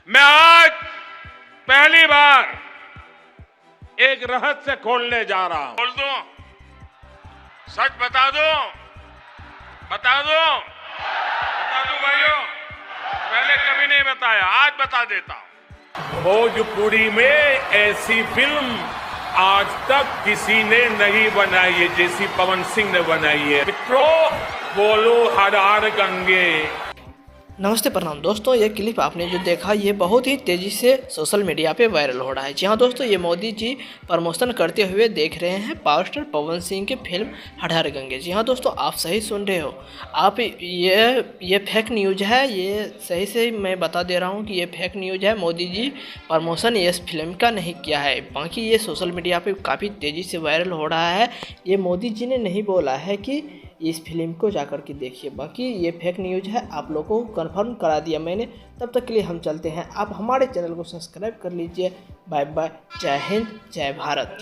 मैं आज पहली बार एक रहस्य खोलने जा रहा हूं। बोल दो, सच बता दो, बता दो, बता दो भाइयों, पहले कभी नहीं बताया, आज बता देता हूं। भोजपुरी में ऐसी फिल्म आज तक किसी ने नहीं बनाई है जैसी पवन सिंह ने बनाई है। मित्रों, बोलो हर हर गंगे। नमस्ते प्रणाम दोस्तों, ये क्लिप आपने जो देखा ये बहुत ही तेज़ी से सोशल मीडिया पे वायरल हो रहा है। जी हाँ दोस्तों, ये मोदी जी प्रमोशन करते हुए देख रहे हैं पावर स्टार पवन सिंह की फिल्म हर हर गंगे। जी हाँ दोस्तों, आप सही सुन रहे हो। आप ये फेक न्यूज़ है, ये सही से मैं बता दे रहा हूँ कि ये फेक न्यूज़ है। मोदी जी प्रमोशन इस फिल्म का नहीं किया है, बाकी ये सोशल मीडिया पर काफ़ी तेज़ी से वायरल हो रहा है। ये मोदी जी ने नहीं बोला है कि इस फिल्म को जाकर के देखिए, बाकी ये फेक न्यूज़ है, आप लोगों को कंफर्म करा दिया मैंने। तब तक के लिए हम चलते हैं, आप हमारे चैनल को सब्सक्राइब कर लीजिए। बाय बाय, जय हिंद, जय भारत।